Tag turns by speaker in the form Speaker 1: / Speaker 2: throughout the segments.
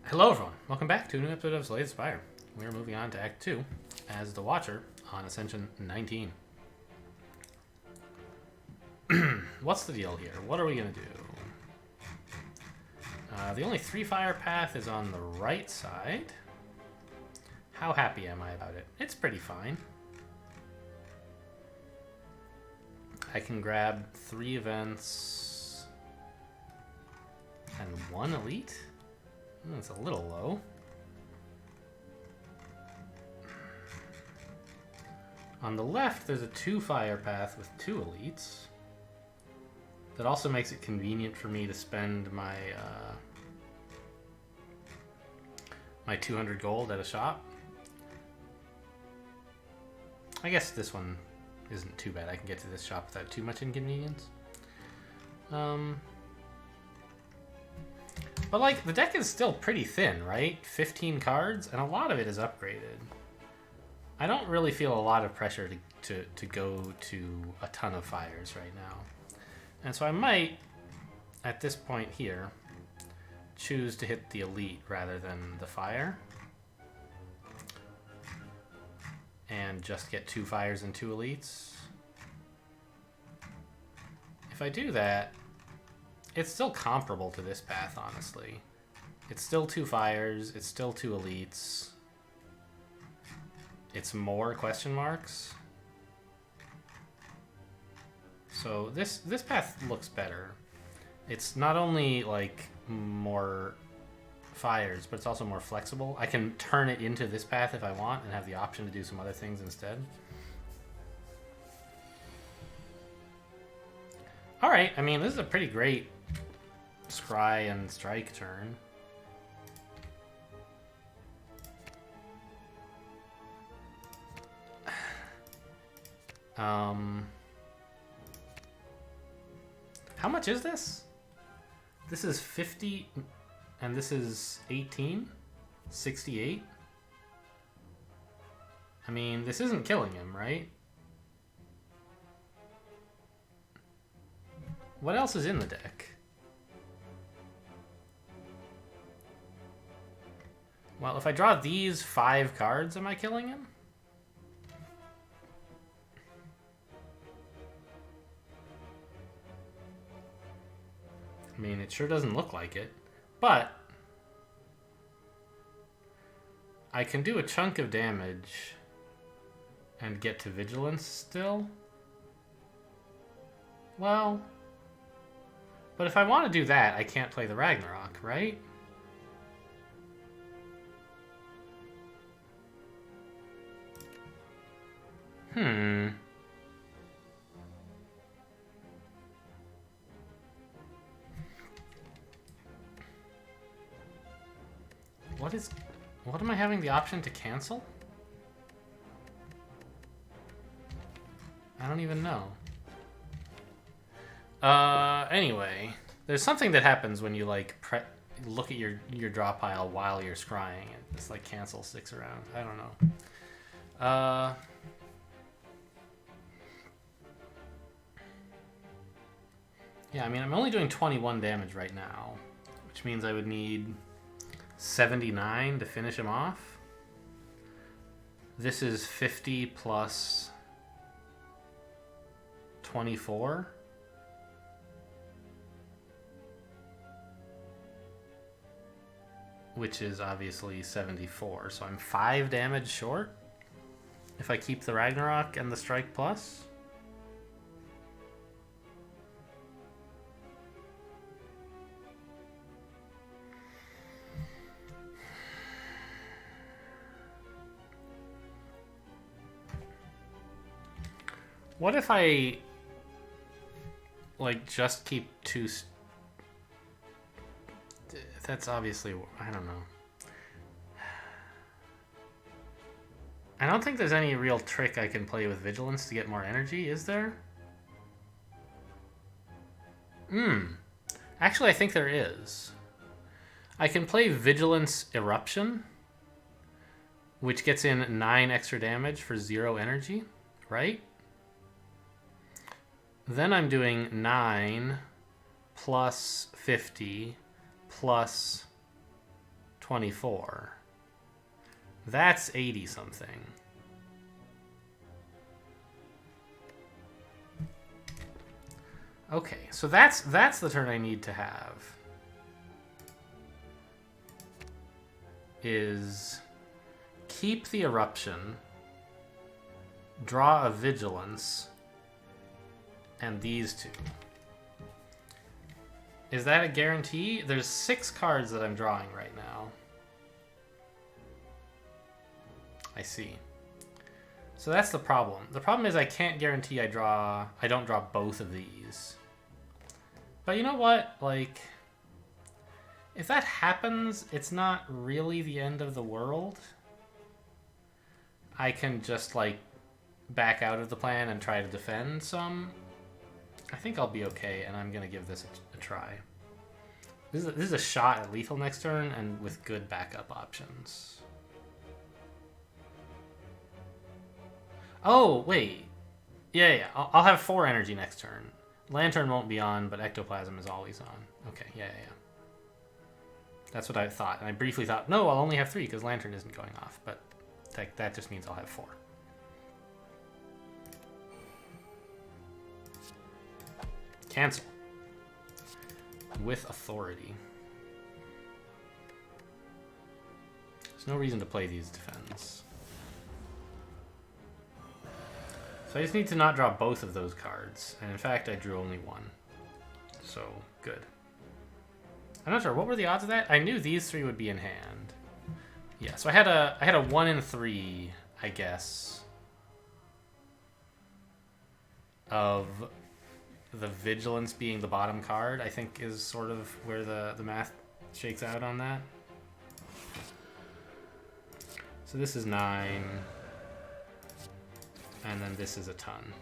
Speaker 1: Hello everyone, welcome back to a new episode of Slay the Spire. We're moving on to Act 2 as the Watcher on Ascension 19. What's the deal here? What are we going to do? The only 3-fire path is on the right side. How happy am I about it? It's pretty fine. I can grab 3 events and 1 elite? That's a little low. On the left, there's a 2-fire path with 2 elites. That also makes it convenient for me to spend my my 200 gold at a shop. I guess this one isn't too bad. I can get to this shop without too much inconvenience. But, like, the deck is still pretty thin, right? 15 cards, and a lot of it is upgraded. I don't really feel a lot of pressure to go to a ton of fires right now. And so I might, at this point here, choose to hit the elite rather than the fire. And just get 2 fires and 2 elites. If I do that, it's still comparable to this path, honestly. It's still 2 fires, it's still 2 elites. It's more question marks. So this path looks better. It's not only like more fires, but it's also more flexible. I can turn it into this path if I want and have the option to do some other things instead. Alright, I mean, this is a pretty great scry and strike turn. How much is this? This is 50 and this is 18? 68? I mean, this isn't killing him, right? What else is in the deck? Well, if I draw these 5 cards, am I killing him? I mean, it sure doesn't look like it, but I can do a chunk of damage and get to Vigilance still. Well, but if I want to do that, I can't play the Ragnarok, right? What am I having the option to cancel? I don't even know. Anyway, there's something that happens when you like look at your draw pile while you're scrying. It's like cancel sticks around. I don't know. Yeah, I mean, I'm only doing 21 damage right now, which means I would need 79 to finish him off. This is 50 plus 24. Which is obviously 74. So I'm 5 damage short if I keep the Ragnarok and the Strike Plus. What if I, like, just keep 2... That's obviously... I don't know. I don't think there's any real trick I can play with Vigilance to get more energy, is there? Actually, I think there is. I can play Vigilance Eruption, which gets in 9 extra damage for 0 energy, right? Then I'm doing 9 plus 50 plus 24. That's 80 something. Okay, so that's the turn I need to have. Is keep the eruption, draw a vigilance, and these two. Is that a guarantee? There's 6 cards that I'm drawing right now. I see. So that's the problem. The problem is I can't guarantee I don't draw both of these. But you know what? Like, if that happens, it's not really the end of the world. I can just, like, back out of the plan and try to defend some. I think I'll be okay, and I'm going to give this a try. This is a shot at lethal next turn, and with good backup options. Oh, wait. Yeah. I'll have 4 energy next turn. Lantern won't be on, but Ectoplasm is always on. Okay, yeah. That's what I thought. And I briefly thought, no, I'll only have 3 because Lantern isn't going off. But that just means I'll have 4. Cancel. With authority. There's no reason to play these defends. So I just need to not draw both of those cards. And in fact, I drew only 1. So, good. I'm not sure. What were the odds of that? I knew these 3 would be in hand. Yeah, so I had a 1 in 3, I guess, of the Vigilance being the bottom card, I think is sort of where the math shakes out on that. So this is 9. And then this is a ton.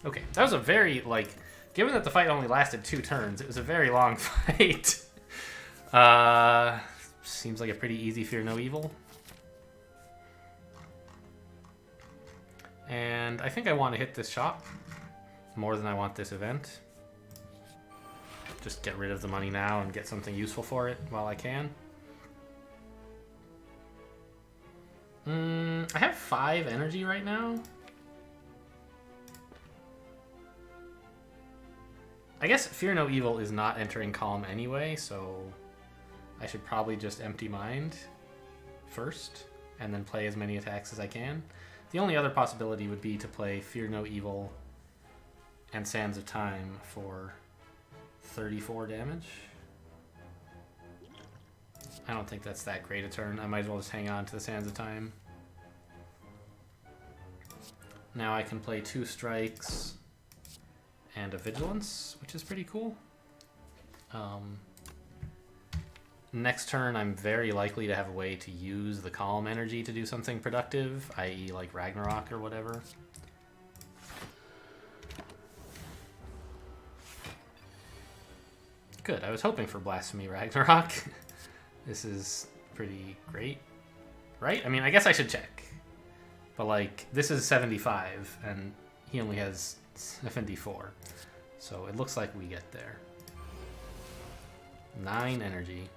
Speaker 1: Okay, that was a very, like, given that the fight only lasted 2 turns, it was a very long fight. Seems like a pretty easy Fear No Evil. And I think I want to hit this shop more than I want this event. Just get rid of the money now and get something useful for it while I can. I have 5 energy right now. I guess Fear No Evil is not entering column anyway, so I should probably just empty mind first and then play as many attacks as I can. The only other possibility would be to play Fear No Evil and Sands of Time for 34 damage. I don't think that's that great a turn. I might as well just hang on to the Sands of Time. Now I can play 2 strikes and a Vigilance, which is pretty cool. Next turn, I'm very likely to have a way to use the column energy to do something productive, i.e. like Ragnarok or whatever. Good, I was hoping for Blasphemy Ragnarok. This is pretty great, right? I mean, I guess I should check. But, like, this is 75, and he only has 74. So it looks like we get there. 9 energy.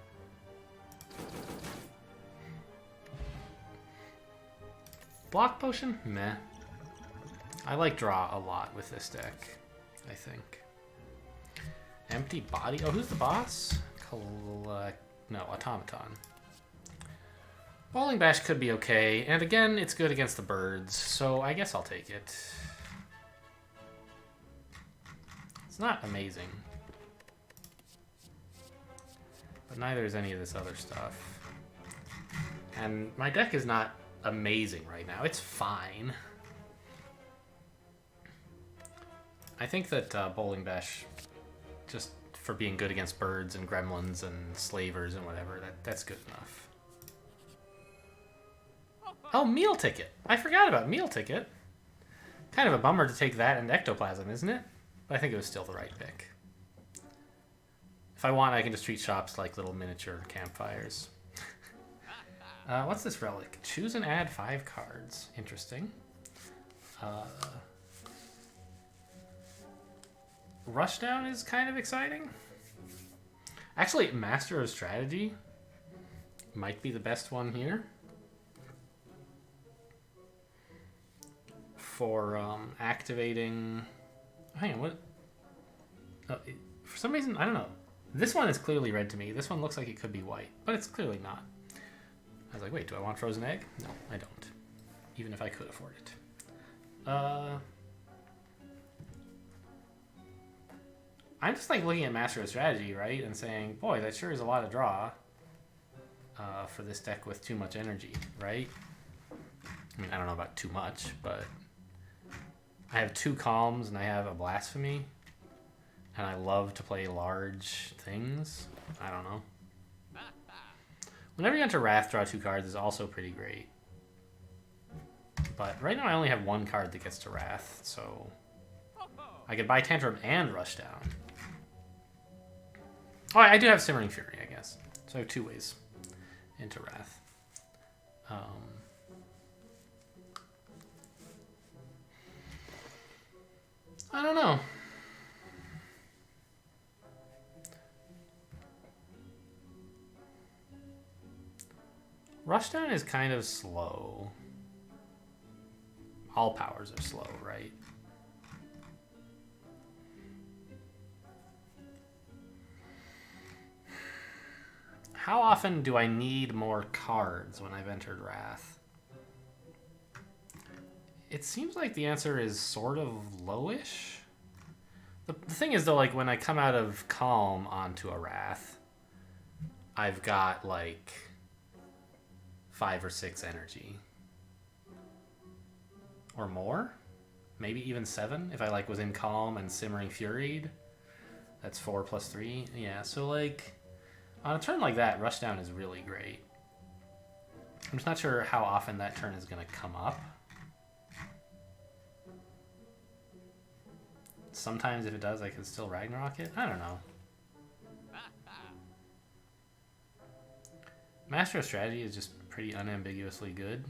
Speaker 1: Block Potion? Meh. I like draw a lot with this deck, I think. Empty Body? Oh, who's the boss? No, Automaton. Bowling Bash could be okay, and again, it's good against the birds, so I guess I'll take it. It's not amazing. But neither is any of this other stuff. And my deck is not amazing right now. It's fine. I think that Bowling Bash, just for being good against birds and gremlins and slavers and whatever, that's good enough. Oh, Meal Ticket. I forgot about Meal Ticket. Kind of a bummer to take that and Ectoplasm, isn't it? But I think it was still the right pick. If I want, I can just treat shops like little miniature campfires. What's this relic? Choose and add 5 cards. Interesting. Rushdown is kind of exciting. Actually, Master of Strategy might be the best one here. For activating... Hang on, what? For some reason, I don't know. This one is clearly red to me. This one looks like it could be white, but it's clearly not. I was like, wait, do I want frozen egg? No, I don't. Even if I could afford it. I'm just like looking at Master of Strategy, right? And saying, boy, that sure is a lot of draw for this deck with too much energy, right? I mean, I don't know about too much, but I have 2 Calms and I have a Blasphemy. And I love to play large things. I don't know. Whenever you enter Wrath, draw 2 cards is also pretty great. But right now I only have 1 card that gets to Wrath, so I could buy Tantrum and Rush Down. Oh, I do have Simmering Fury, I guess. So I have 2 ways into Wrath. I don't know. Rushdown is kind of slow. All powers are slow, right? How often do I need more cards when I've entered Wrath? It seems like the answer is sort of lowish. The thing is, though, like, when I come out of Calm onto a Wrath, I've got, like, 5 or 6 energy. Or more? Maybe even 7, if I, like, was in Calm and Simmering Furied. That's 4 plus 3. Yeah, so, like, on a turn like that, Rushdown is really great. I'm just not sure how often that turn is going to come up. Sometimes if it does, I can still Ragnarok it. I don't know. Master of Strategy is just pretty unambiguously good.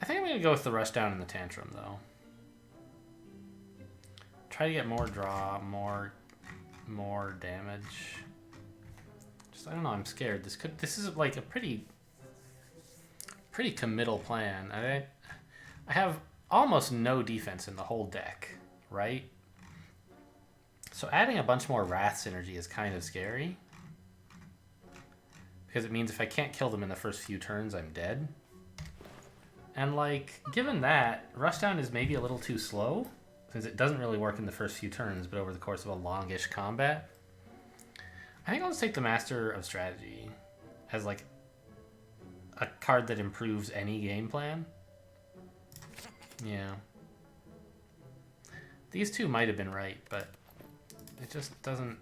Speaker 1: I think I'm going to go with the Rushdown and the Tantrum, though. Try to get more draw, more damage. Just, I don't know, I'm scared. This is like a pretty committal plan. I have almost no defense in the whole deck, right? So adding a bunch more Wrath synergy is kind of scary. Because it means if I can't kill them in the first few turns, I'm dead. And, like, given that, Rushdown is maybe a little too slow, because it doesn't really work in the first few turns, but over the course of a longish combat. I think I'll just take the Master of Strategy as, like, a card that improves any game plan. Yeah. These two might have been right, but it just doesn't...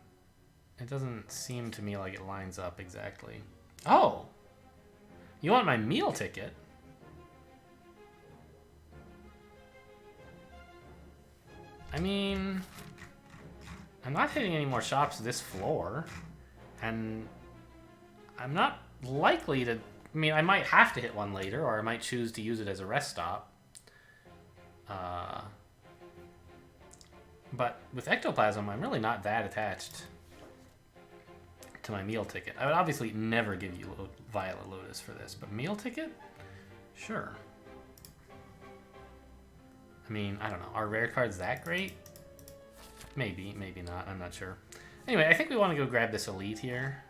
Speaker 1: It doesn't seem to me like it lines up exactly. Oh! You want my meal ticket? I mean... I'm not hitting any more shops this floor. And... I'm not likely to... I mean, I might have to hit one later, or I might choose to use it as a rest stop. But with Ectoplasm, I'm really not that attached to my meal ticket. I would obviously never give you Violet Lotus for this, but meal ticket? Sure. I mean, I don't know. Are rare cards that great? Maybe, maybe not. I'm not sure. Anyway, I think we want to go grab this Elite here.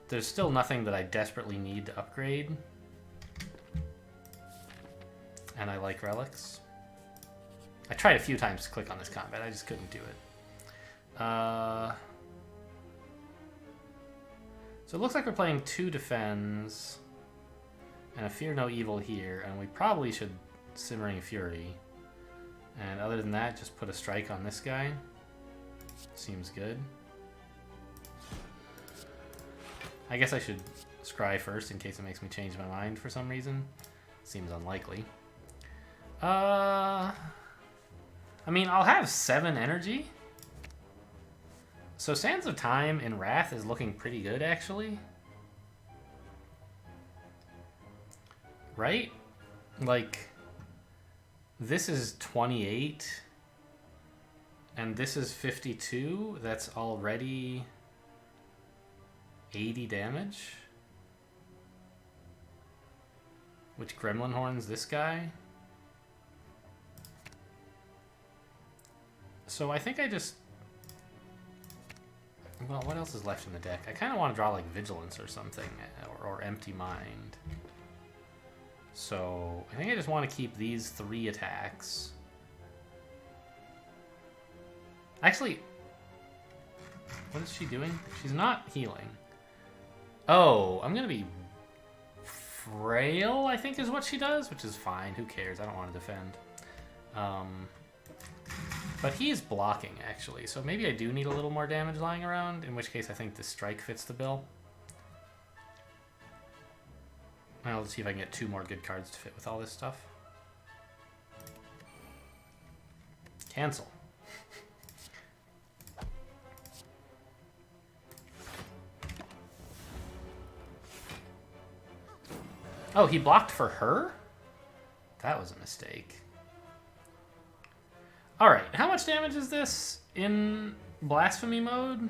Speaker 1: There's still nothing that I desperately need to upgrade. And I like relics. I tried a few times to click on this combat. I just couldn't do it. So it looks like we're playing 2 defends and a Fear No Evil here, and we probably should Simmering Fury. And other than that, just put a strike on this guy. Seems good. I guess I should scry first in case it makes me change my mind for some reason. Seems unlikely. I mean, I'll have 7 energy. So Sands of Time in Wrath is looking pretty good, actually. Right? Like, This is 28. And this is 52. That's already 80 damage. Which Gremlin Horns this guy? So I think I just... Well, what else is left in the deck? I kind of want to draw like Vigilance or something, or Empty Mind. So I think I just want to keep these 3 attacks. Actually, what is she doing? She's not healing. Oh, I'm going to be frail, I think is what she does, which is fine. Who cares? I don't want to defend. But he's blocking, actually, so maybe I do need a little more damage lying around, in which case I think this strike fits the bill. I'll see if I can get 2 more good cards to fit with all this stuff. Cancel. Oh, he blocked for her? That was a mistake. Alright, how much damage is this in Blasphemy mode?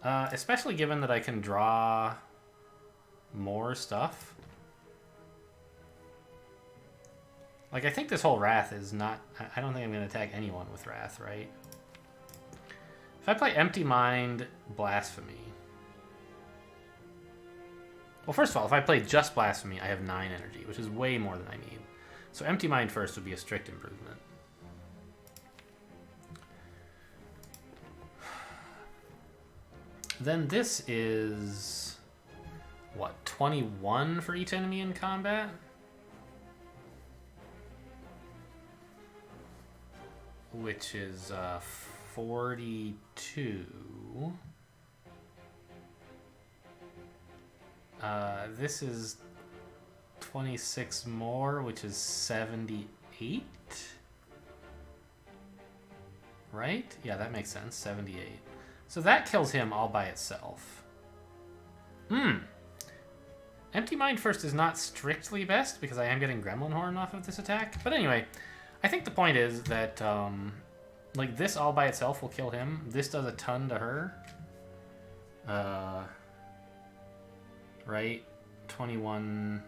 Speaker 1: Especially given that I can draw more stuff. Like, I think this whole Wrath is not... I don't think I'm going to attack anyone with Wrath, right? If I play Empty Mind, Blasphemy... Well, first of all, if I play just Blasphemy, I have 9 energy, which is way more than I need. So Empty Mind first would be a strict improvement. Then this is... what, 21 for each enemy in combat? Which is 42. This is 26 more, which is 78. Right? Yeah, that makes sense. 78. So that kills him all by itself. Empty Mind first is not strictly best, because I am getting Gremlin Horn off of this attack. But anyway, I think the point is that, like, this all by itself will kill him. This does a ton to her. Right? 21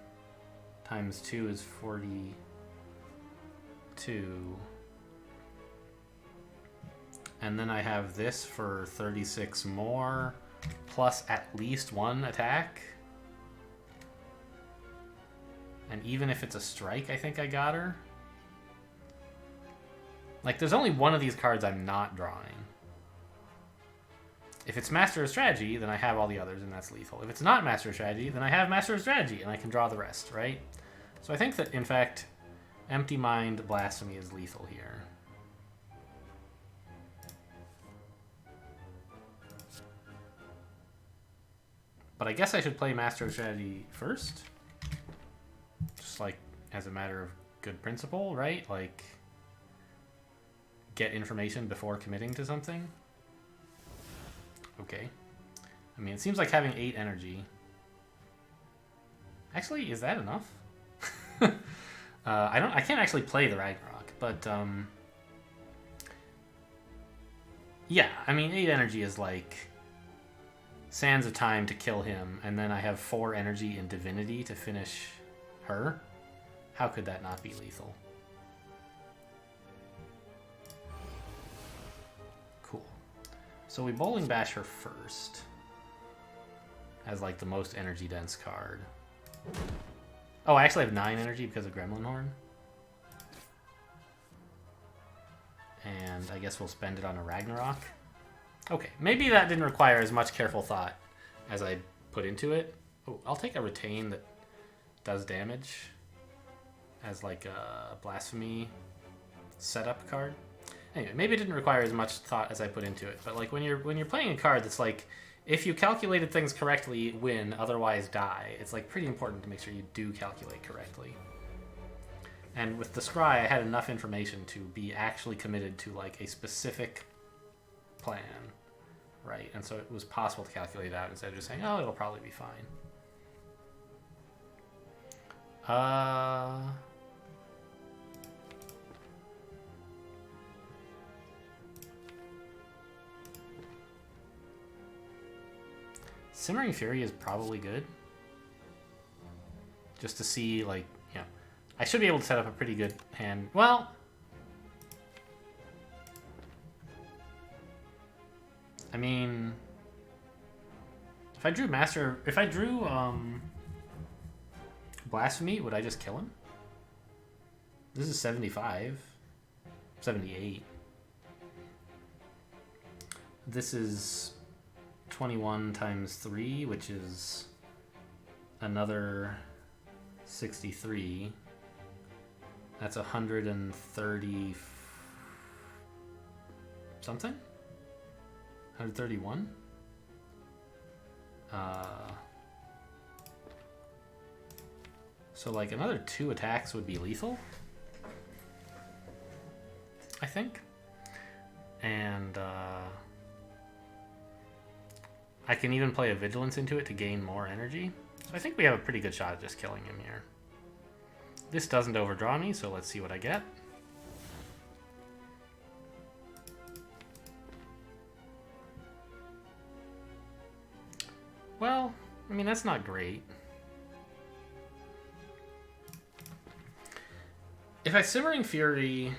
Speaker 1: times 2 is 42. And then I have this for 36 more, plus at least 1 attack. And even if it's a strike, I think I got her. Like, there's only one of these cards I'm not drawing. If it's Master of Strategy, then I have all the others, and that's lethal. If it's not Master of Strategy, then I have Master of Strategy, and I can draw the rest, right? So I think that, in fact, Empty Mind Blasphemy is lethal here. But I guess I should play Master of Strategy first. Just, like, as a matter of good principle, right? Like, get information before committing to something. Okay. I mean, it seems like having 8 energy. Actually, is that enough? I can't actually play the Ragnarok, but yeah, I mean, 8 energy is like Sands of Time to kill him, and then I have 4 energy in Divinity to finish her. How could that not be lethal? So we Bowling Bash her first, as like the most energy dense card. Oh, I actually have 9 energy because of Gremlin Horn. And I guess we'll spend it on a Ragnarok. Okay, maybe that didn't require as much careful thought as I put into it. Oh, I'll take a Retain that does damage as like a Blasphemy setup card. Anyway, maybe it didn't require as much thought as I put into it, but like when you're playing a card that's like, if you calculated things correctly, win, otherwise die, it's like pretty important to make sure you do calculate correctly. And with the Scry, I had enough information to be actually committed to like a specific plan, right? And so it was possible to calculate it out instead of just saying, oh, it'll probably be fine. Simmering Fury is probably good. Just to see, like, yeah. I should be able to set up a pretty good hand. Well, I mean, if I drew Blasphemy, would I just kill him? This is 75. 78. This is 21 times 3, which is another 63. That's 130 something? 131? So like another 2 attacks would be lethal, I think. And I can even play a Vigilance into it to gain more energy. So I think we have a pretty good shot at just killing him here. This doesn't overdraw me, so let's see what I get. Well, I mean, that's not great. If I Simmering Fury...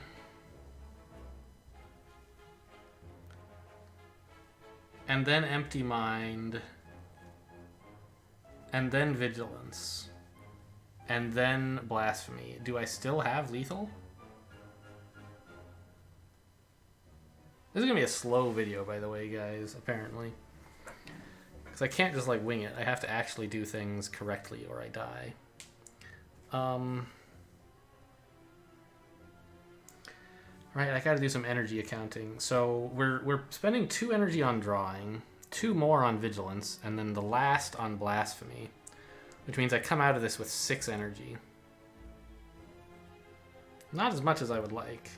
Speaker 1: and then Empty Mind, and then Vigilance, and then Blasphemy, do I still have lethal? This is going to be a slow video, by the way, guys, apparently. Because I can't just, like, wing it. I have to actually do things correctly or I die. Right, I gotta do some energy accounting. So we're spending 2 energy on drawing, 2 more on Vigilance, and then the last on Blasphemy. Which means I come out of this with 6 energy. Not as much as I would like.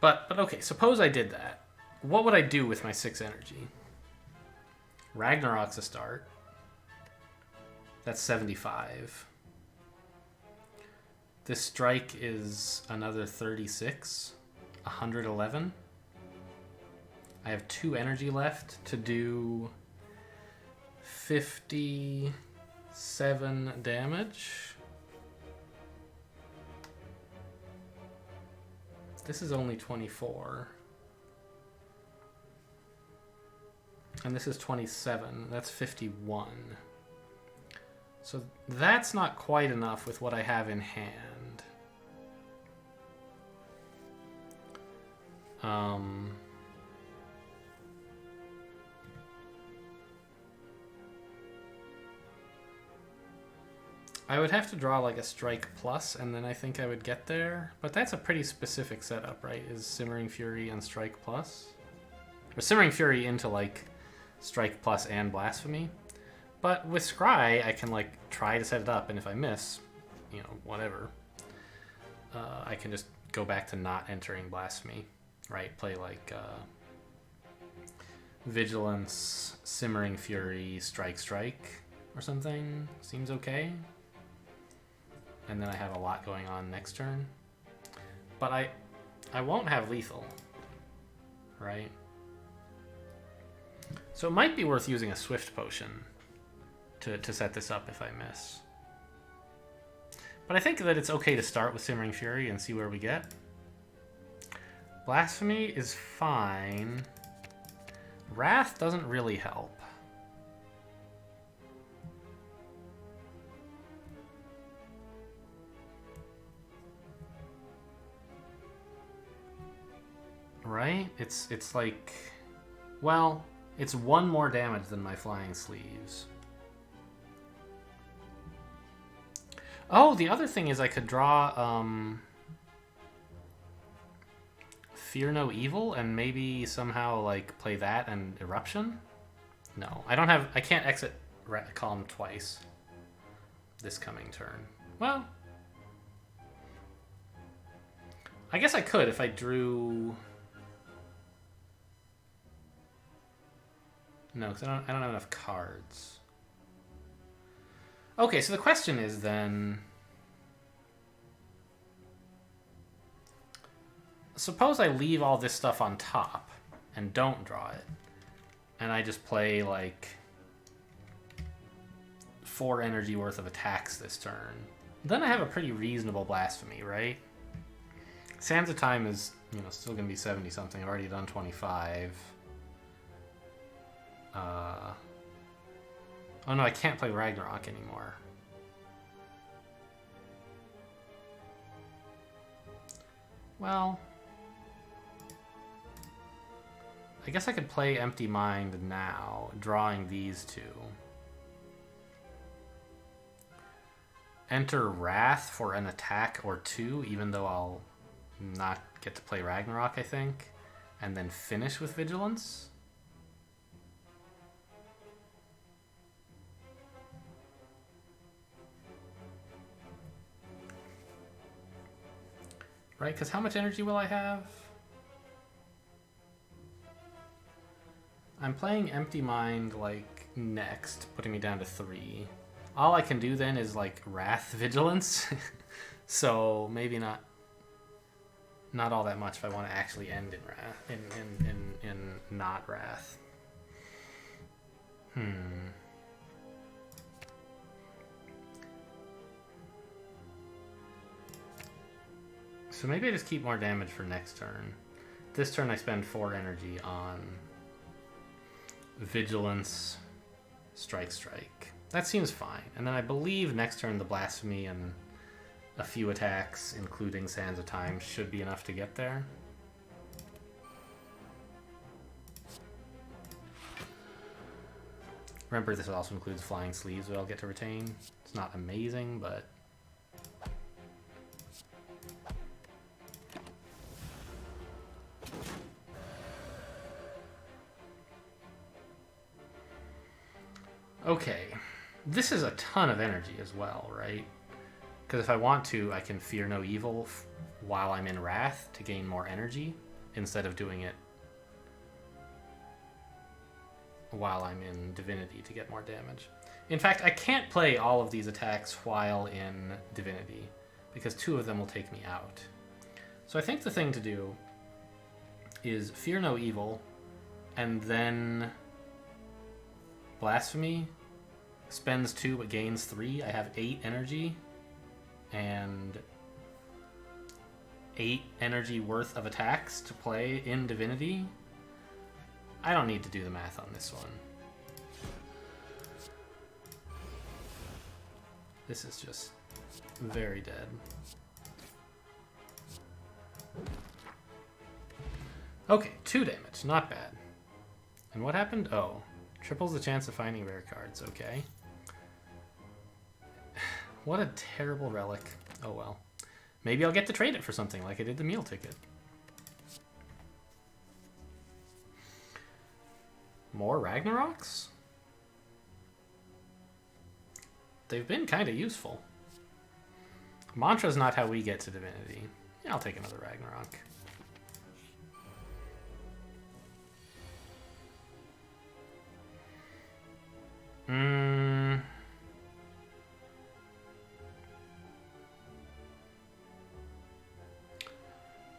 Speaker 1: But okay, suppose I did that. What would I do with my 6 energy? Ragnarok's a start. That's 75. This strike is another 36. 111. I have 2 energy left to do 57 damage. This is only 24. And this is 27. That's 51. So that's not quite enough with what I have in hand. I would have to draw like a strike plus, and then I think I would get there. But that's a pretty specific setup, right? Is Simmering Fury and strike plus? Or Simmering Fury into like strike plus and Blasphemy. But with Scry, I can like try to set it up, and if I miss, you know, whatever, I can just go back to not entering Blasphemy, right? Play like Vigilance, Simmering Fury, Strike, or something. Seems okay. And then I have a lot going on next turn. But I won't have lethal, right? So it might be worth using a Swift Potion to set this up if I miss. But I think that it's okay to start with Simmering Fury and see where we get. Blasphemy is fine. Wrath doesn't really help. Right? It's like, well, it's 1 more damage than my Flying Sleeves. Oh, the other thing is I could draw Fear No Evil and maybe somehow like play that and Eruption. No, I can't exit column twice this coming turn. Well, I guess I could if I drew... No, because I don't have enough cards. Okay, so the question is then... Suppose I leave all this stuff on top and don't draw it. And I just play, like, 4 energy worth of attacks this turn. Then I have a pretty reasonable Blasphemy, right? Sands of Time is, you know, still going to be 70-something. I've already done 25. Oh no, I can't play Ragnarok anymore. Well... I guess I could play Empty Mind now, drawing these two. Enter Wrath for an attack or 2, even though I'll not get to play Ragnarok, I think. And then finish with Vigilance. Right, because how much energy will I have? I'm playing Empty Mind, like, next, putting me down to 3. All I can do then is, like, Wrath Vigilance. So, maybe not all that much if I want to actually end in Wrath, in not Wrath. So maybe I just keep more damage for next turn. This turn I spend 4 energy on... Vigilance, strike. That seems fine. And then I believe next turn the Blasphemy and a few attacks, including Sands of Time, should be enough to get there. Remember, this also includes Flying Sleeves that I'll get to retain. It's not amazing, but... Okay, this is a ton of energy as well, right? Because if I want to, I can Fear No Evil while I'm in Wrath to gain more energy, instead of doing it while I'm in Divinity to get more damage. In fact, I can't play all of these attacks while in Divinity, because 2 of them will take me out. So I think the thing to do is Fear No Evil, and then... Blasphemy spends 2 but gains 3. I have 8 energy and 8 energy worth of attacks to play in Divinity. I don't need to do the math on this one. This is just very dead. Okay, 2 damage, not bad. And what happened? Oh. Triples the chance of finding rare cards, okay. What a terrible relic. Oh well. Maybe I'll get to trade it for something like I did the meal ticket. More Ragnaroks? They've been kind of useful. Mantra's not how we get to Divinity. Yeah, I'll take another Ragnarok.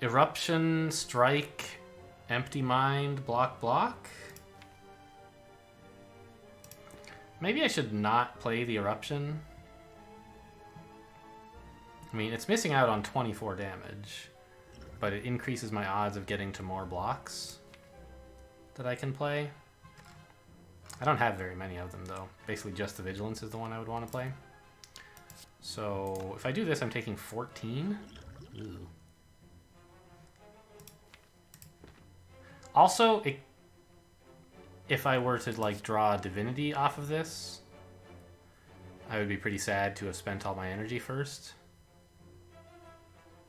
Speaker 1: Eruption, strike, empty mind, block. Maybe I should not play the eruption. I mean, it's missing out on 24 damage, but it increases my odds of getting to more blocks that I can play. I don't have very many of them, though. Basically, just the Vigilance is the one I would want to play. So, if I do this, I'm taking 14. Ooh. Also, if I were to, like, draw Divinity off of this, I would be pretty sad to have spent all my energy first.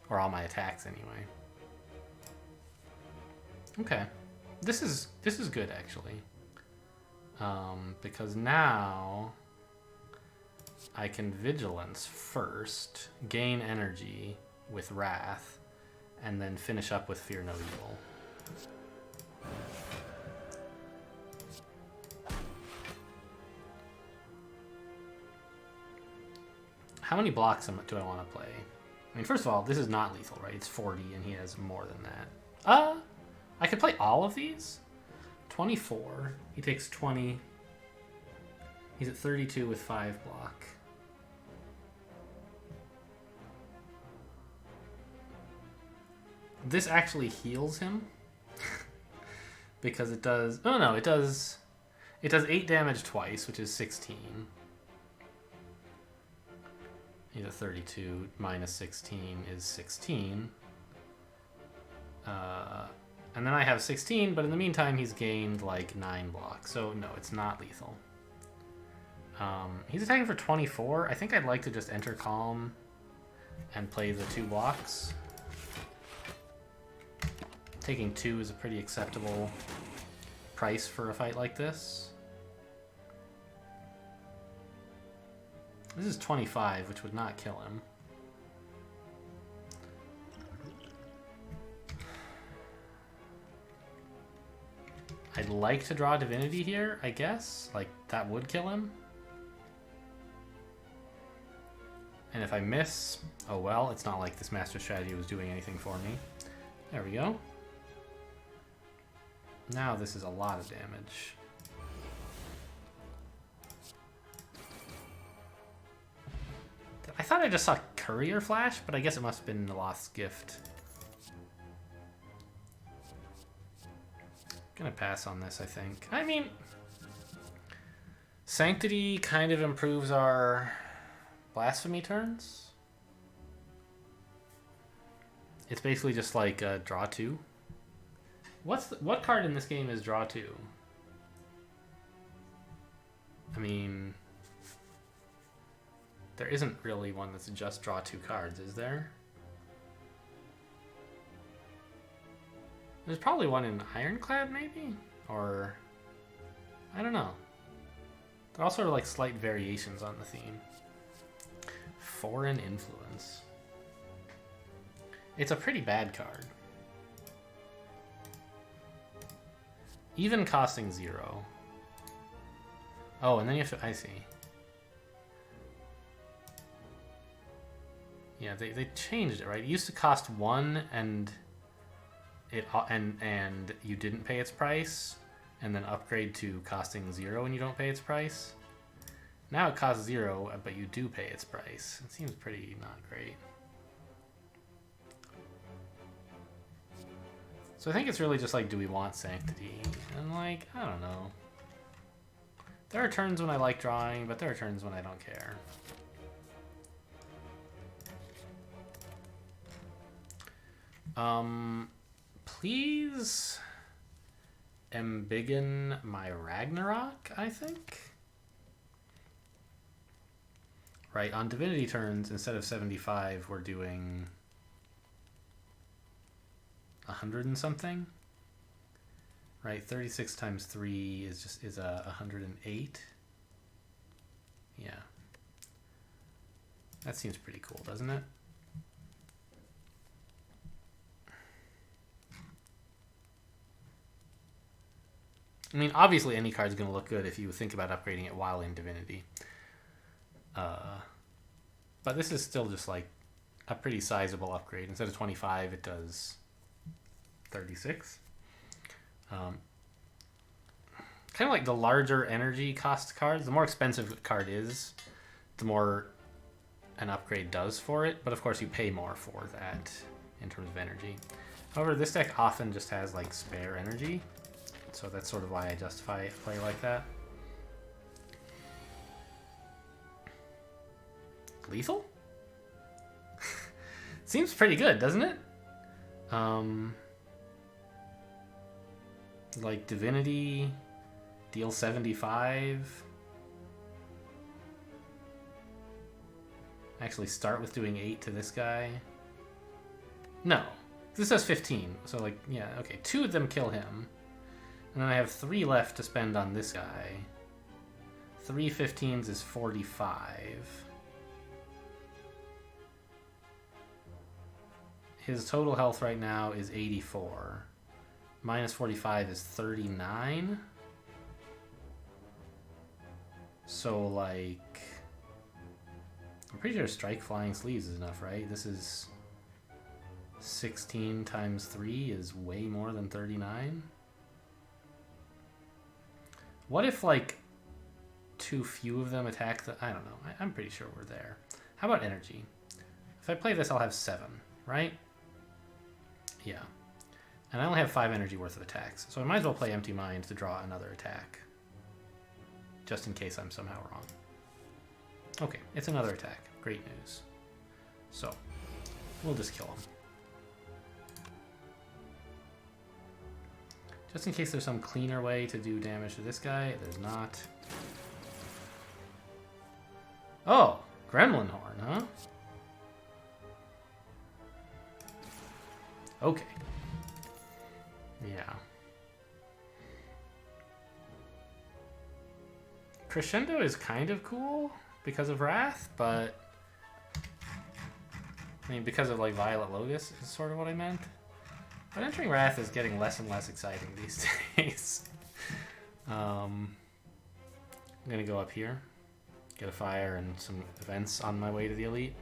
Speaker 1: Or all my attacks, anyway. Okay. This is good, actually. Because now I can Vigilance first, gain energy with Wrath, and then finish up with Fear No Evil. How many blocks do I want to play? I mean, first of all, this is not lethal, right? It's 40, and he has more than that. I could play all of these? 24. He takes 20. He's at 32 with 5 block. This actually heals him. Because it does... Oh, no, it does 8 damage twice, which is 16. He's at 32. Minus 16 is 16. And then I have 16, but in the meantime, he's gained like 9 blocks. So, no, it's not lethal. He's attacking for 24. I think I'd like to just enter Calm and play the 2 blocks. Taking 2 is a pretty acceptable price for a fight like this. This is 25, which would not kill him. I'd like to draw Divinity here, I guess. Like, that would kill him. And if I miss, oh well, it's not like this Master Strategy was doing anything for me. There we go. Now this is a lot of damage. I thought I just saw Courier Flash, but I guess it must have been the Lost Gift. Gonna pass on this, I think. I mean, Sanctity kind of improves our Blasphemy turns. It's basically just like draw 2. What card in this game is draw 2? I mean, there isn't really one that's just draw 2 cards, is there? There's probably one in Ironclad, maybe? Or, I don't know. They're all sort of like slight variations on the theme. Foreign Influence. It's a pretty bad card. Even costing 0. Oh, and then you have to, I see. Yeah, they changed it, right? It used to cost 1 and you didn't pay its price, and then upgrade to costing 0 and you don't pay its price. Now it costs 0, but you do pay its price. It seems pretty not great. So I think it's really just like, do we want Sanctity? And like, I don't know. There are turns when I like drawing, but there are turns when I don't care. Please embiggen my Ragnarok, I think. Right, on Divinity turns, instead of 75, we're doing 100 and something. Right, 36 times 3 is a 108. Yeah. That seems pretty cool, doesn't it? I mean, obviously any card's going to look good if you think about upgrading it while in Divinity. But this is still just like a pretty sizable upgrade. Instead of 25, it does 36. Kind of like the larger energy cost cards, the more expensive a card is, the more an upgrade does for it. But of course, you pay more for that in terms of energy. However, this deck often just has like spare energy. So that's sort of why I justify a play like that. Lethal? Seems pretty good, doesn't it? Like Divinity, deal 75. Actually start with doing 8 to this guy. No, this says 15. So like, yeah, okay, 2 of them kill him. And then I have 3 left to spend on this guy. 3 15s is 45. His total health right now is 84. Minus 45 is 39. So, like... I'm pretty sure strike flying sleeves is enough, right? This is 16 times 3 is way more than 39. What if, like, too few of them attack the... I don't know. I'm pretty sure we're there. How about energy? If I play this, I'll have 7, right? Yeah. And I only have 5 energy worth of attacks. So I might as well play Empty Mind to draw another attack. Just in case I'm somehow wrong. Okay, it's another attack. Great news. So, we'll just kill him. Just in case there's some cleaner way to do damage to this guy. There's not. Oh! Gremlin Horn, huh? Okay. Yeah. Crescendo is kind of cool because of Wrath, but... I mean, because of, like, Violet Lotus is sort of what I meant. But entering Wrath is getting less and less exciting these days. I'm gonna go up here. Get a fire and some events on my way to the elite.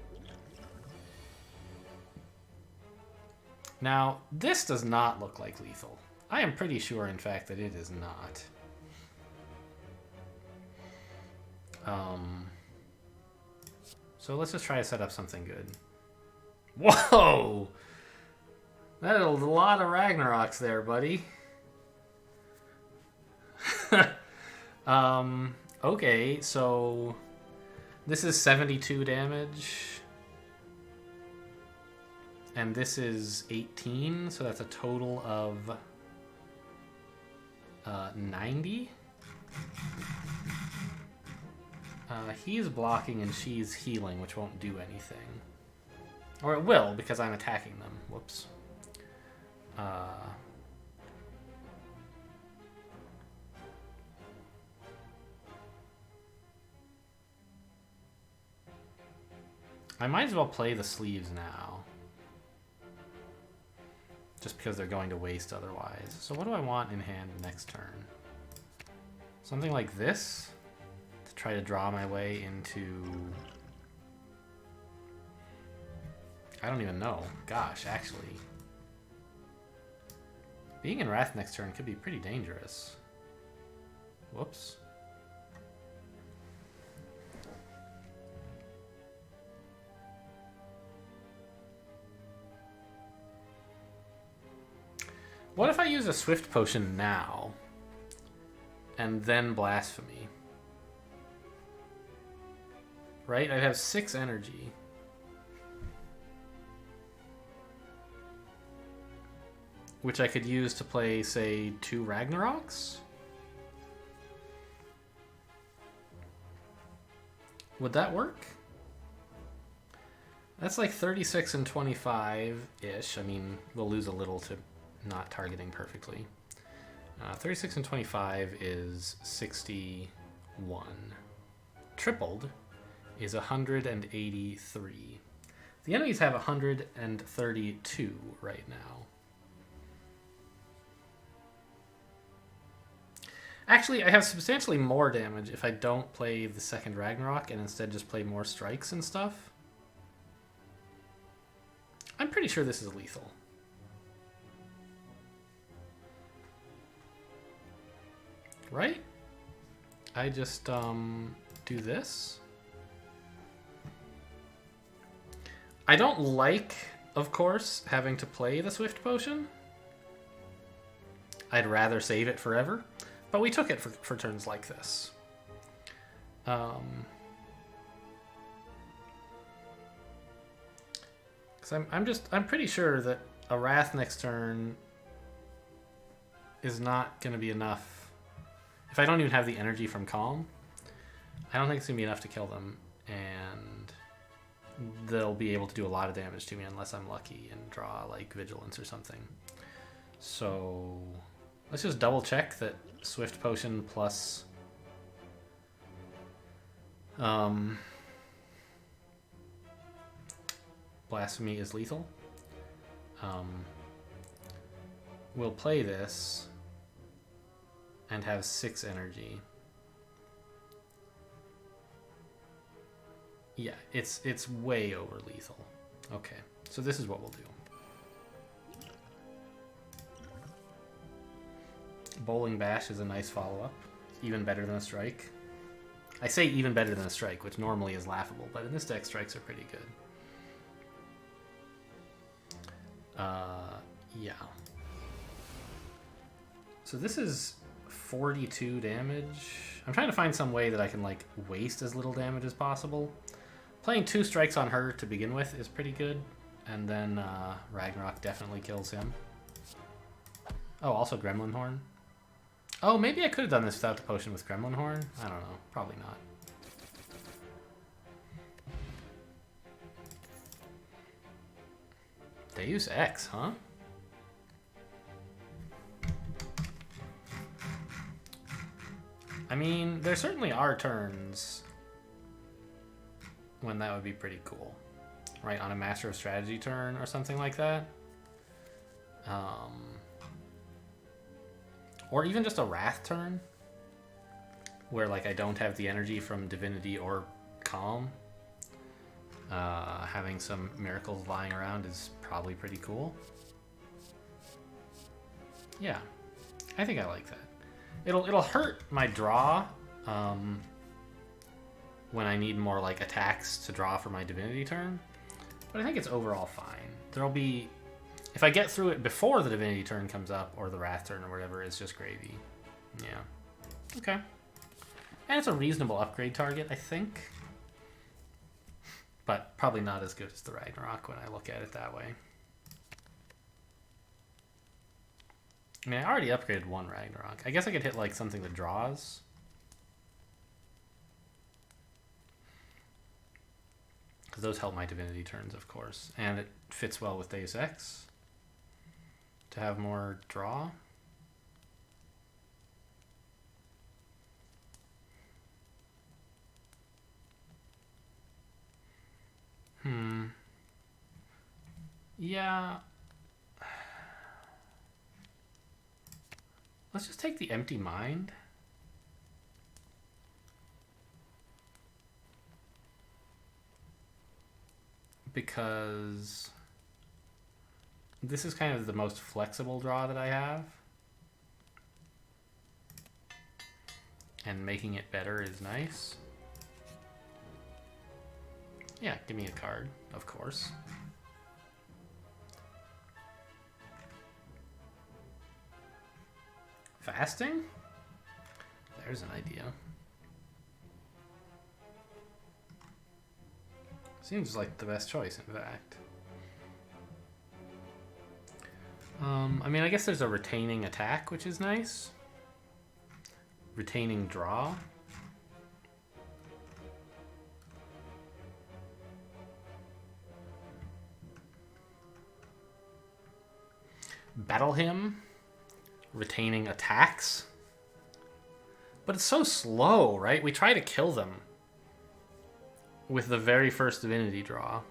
Speaker 1: Now, this does not look like lethal. I am pretty sure, in fact, that it is not. So let's just try to set up something good. Whoa! That is a lot of Ragnaroks there, buddy. Okay, so this is 72 damage. And this is 18, so that's a total of 90. He's blocking and she's healing, which won't do anything. Or it will, because I'm attacking them. Whoops. I might as well play the sleeves now. Just because they're going to waste otherwise. So what do I want in hand next turn? Something like this? To try to draw my way into... I don't even know. Gosh, actually. Being in Wrath next turn could be pretty dangerous. Whoops. What if I use a Swift Potion now, and then Blasphemy? Right? I'd have 6 energy. Which I could use to play, say, 2 Ragnaroks? Would that work? That's like 36 and 25-ish. I mean, we'll lose a little to not targeting perfectly. 36 and 25 is 61. Tripled is 183. The enemies have 132 right now. Actually, I have substantially more damage if I don't play the second Ragnarok and instead just play more strikes and stuff. I'm pretty sure this is lethal. Right? I just do this. I don't like, of course, having to play the Swift Potion. I'd rather save it forever, but we took it for turns like this. Because I'm pretty sure that a Wrath next turn is not going to be enough. If I don't even have the energy from Calm, I don't think it's going to be enough to kill them, and they'll be able to do a lot of damage to me unless I'm lucky and draw, like, Vigilance or something. So let's just double check that Swift Potion plus Blasphemy is lethal. we'll play this and have 6 energy. Yeah, it's way over lethal. Okay, so this is what we'll do. Bowling Bash is a nice follow-up. Even better than a strike. I say even better than a strike, which normally is laughable, but in this deck, strikes are pretty good. Yeah. So this is 42 damage. I'm trying to find some way that I can, like, waste as little damage as possible. Playing 2 strikes on her to begin with is pretty good. And then Ragnarok definitely kills him. Oh, also Gremlin Horn. Oh, maybe I could have done this without the potion with Gremlin Horn. I don't know. Probably not. Deus Ex, huh? I mean, there certainly are turns when that would be pretty cool. Right, on a Master of Strategy turn or something like that. Or even just a Wrath turn, where like I don't have the energy from Divinity or Calm. Having some miracles lying around is probably pretty cool. Yeah, I think I like that. It'll hurt my draw when I need more like attacks to draw for my Divinity turn, but I think it's overall fine. There'll be, if I get through it before the Divinity turn comes up or the Wrath turn or whatever, it's just gravy. Yeah. Okay. And it's a reasonable upgrade target, I think. But probably not as good as the Ragnarok when I look at it that way. I mean, I already upgraded 1 Ragnarok. I guess I could hit like something that draws. Because those help my Divinity turns, of course. And it fits well with Deus Ex to have more draw. Yeah. Let's just take the Empty Mind. Because this is kind of the most flexible draw that I have. And making it better is nice. Yeah, give me a card, of course. Fasting? There's an idea. Seems like the best choice, in fact. I mean, I guess there's a retaining attack, which is nice. Retaining draw. Battle Hymn. Retaining attacks. But it's so slow, right? We try to kill them with the very first Divinity draw.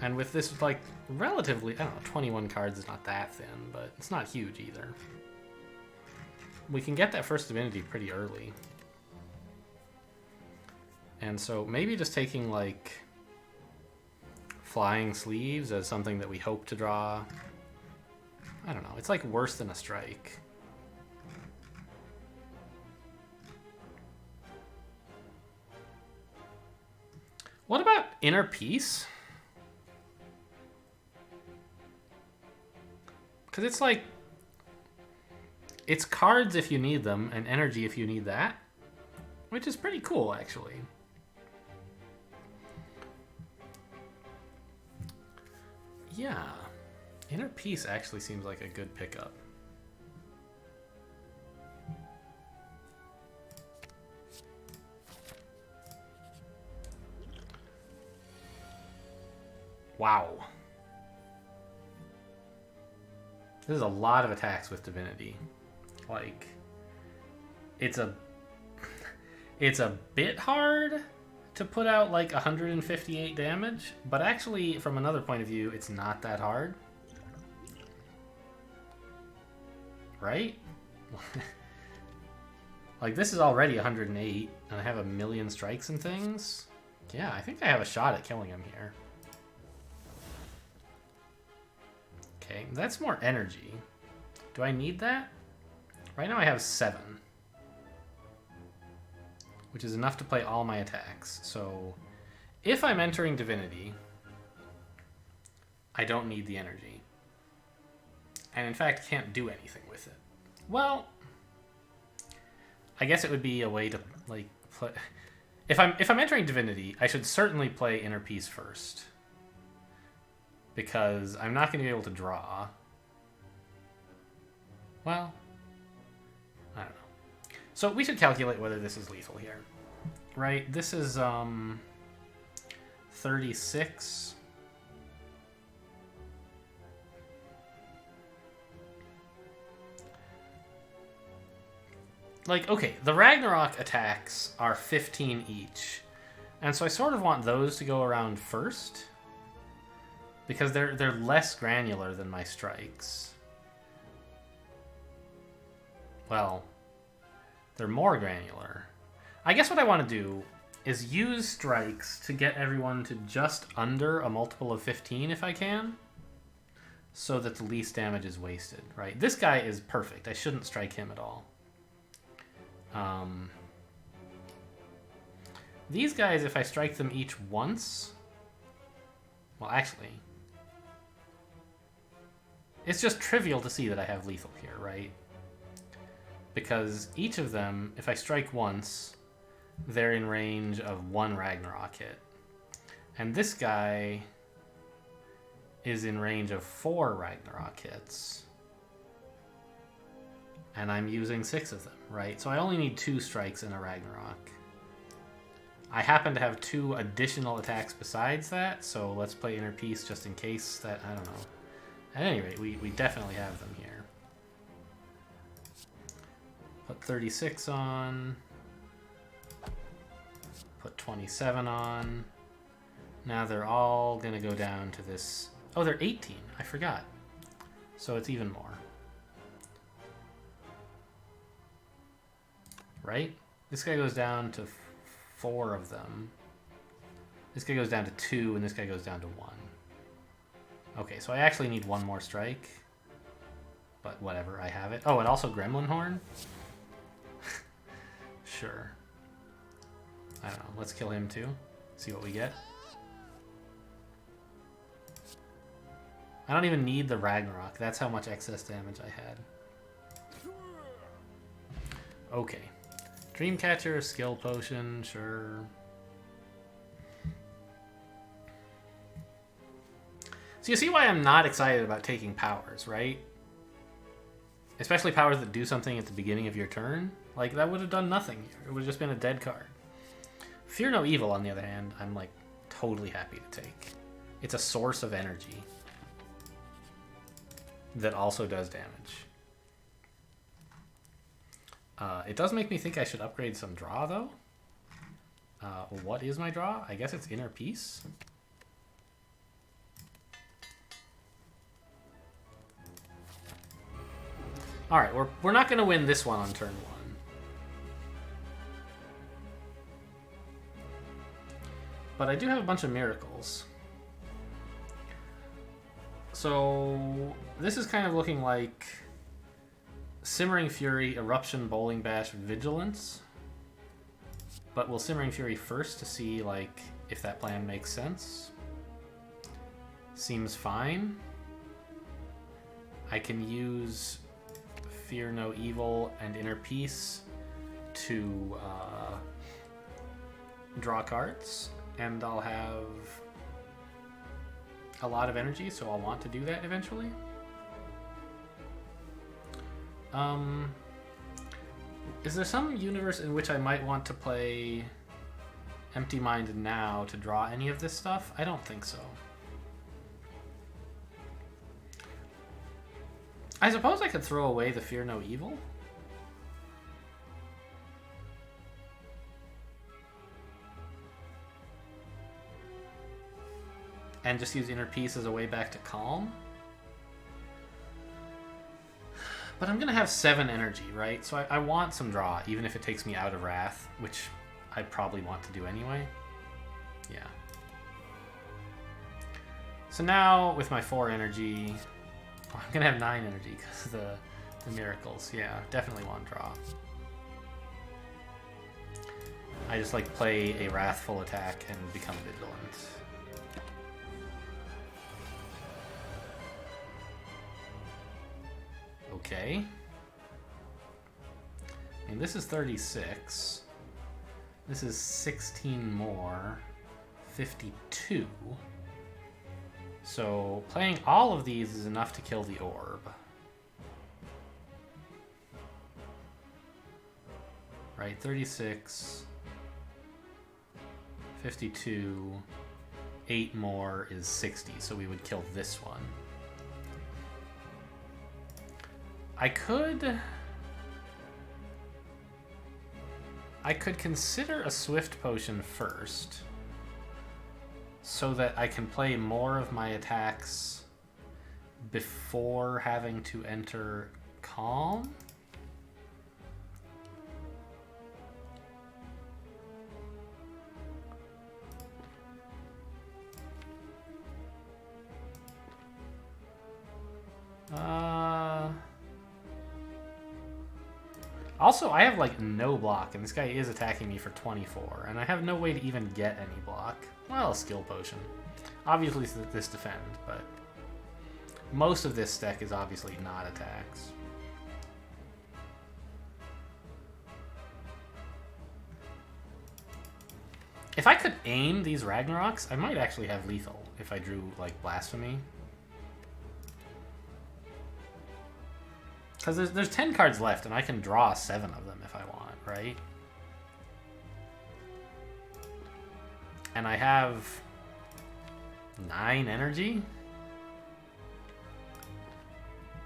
Speaker 1: And with this, like, relatively, I don't know, 21 cards is not that thin, but it's not huge either. We can get that first Divinity pretty early. And so maybe just taking, like, Flying Sleeves as something that we hope to draw. I don't know, it's like worse than a strike. What about Inner Peace? Because it's like, it's cards if you need them, and energy if you need that. Which is pretty cool, actually. Yeah. Inner Peace actually seems like a good pickup. Wow. This is a lot of attacks with Divinity. Like, it's a bit hard to put out like 158 damage, but actually from another point of view, it's not that hard. Right? Like this is already 108, and I have a million strikes and things. Yeah, I think I have a shot at killing him here. Okay, that's more energy. Do I need that? Right now I have 7. Which is enough to play all my attacks. So, if I'm entering Divinity, I don't need the energy. And in fact, can't do anything with it. Well, I guess it would be a way to, like, play... If I'm entering Divinity, I should certainly play Inner Peace first. Because I'm not going to be able to draw. Well, I don't know. So we should calculate whether this is lethal here. Right? This is 36. Like, okay, the Ragnarok attacks are 15 each. And so I sort of want those to go around first. Because they're less granular than my strikes. Well, they're more granular. I guess what I want to do is use strikes to get everyone to just under a multiple of 15 if I can. So that the least damage is wasted, right? This guy is perfect. I shouldn't strike him at all. These guys, if I strike them each once... Well, actually... It's just trivial to see that I have lethal here, right? Because each of them, if I strike once, they're in range of 1 Ragnarok hit. And this guy is in range of 4 Ragnarok hits. And I'm using 6 of them, right? So I only need 2 strikes in a Ragnarok. I happen to have 2 additional attacks besides that, so let's play Inner Peace just in case that, I don't know. At any rate, we definitely have them here. Put 36 on. Put 27 on. Now they're all going to go down to this... Oh, they're 18. I forgot. So it's even more. Right? This guy goes down to 4 of them. This guy goes down to 2, and this guy goes down to 1. Okay, so I actually need 1 more strike. But whatever, I have it. Oh, and also Gremlin Horn? Sure. I don't know, let's kill him too. See what we get. I don't even need the Ragnarok. That's how much excess damage I had. Okay. Dreamcatcher, skill potion, sure. So you see why I'm not excited about taking powers, right? Especially powers that do something at the beginning of your turn. Like, that would have done nothing here. It would have just been a dead card. Fear No Evil, on the other hand, I'm, like, totally happy to take. It's a source of energy that also does damage. It does make me think I should upgrade some draw, though. What is my draw? I guess it's Inner Peace. Alright, we're not going to win this one on turn 1. But I do have a bunch of miracles. So this is kind of looking like Simmering Fury, Eruption, Bowling Bash, Vigilance. But we'll Simmering Fury first to see like if that plan makes sense. Seems fine. I can use Fear No Evil and Inner Peace to draw cards, and I'll have a lot of energy, so I'll want to do that eventually. Is there some universe in which I might want to play Empty Mind now to draw any of this stuff? I don't think so. I suppose I could throw away the Fear No Evil. and just use Inner Peace as a way back to Calm. But I'm going to have 7 energy, right? So I want some draw, even if it takes me out of Wrath, which I probably want to do anyway. Yeah. So now, with my 4 energy... Oh, I'm going to have 9 energy because of the miracles. Yeah, definitely want draw. I just like play a Wrathful attack and become vigilant. Okay. And this is 36. This is 16 more. 52. So playing all of these is enough to kill the orb. Right, 36. 52. 8 more is 60, so we would kill this one. I could consider a Swift Potion first, so that I can play more of my attacks before having to enter Calm. Also, I have, like, no block, and this guy is attacking me for 24, and I have no way to even get any block. Well, a skill potion. Obviously, this defend, but most of this deck is obviously not attacks. If I could aim these Ragnaroks, I might actually have lethal if I drew, like, Blasphemy. Because there's 10 cards left, and I can draw 7 of them if I want, right? And I have 9 energy?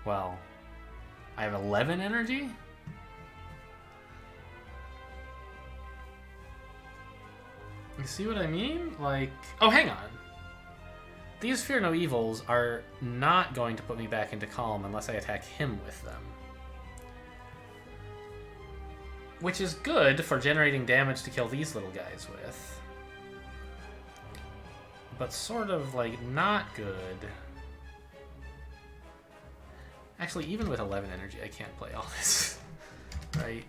Speaker 1: Well, I have 11 energy? You see what I mean? Like, oh, hang on. These Fear No Evils are not going to put me back into Calm unless I attack him with them. Which is good for generating damage to kill these little guys with. But sort of, like, not good. Actually, even with 11 energy, I can't play all this. Right?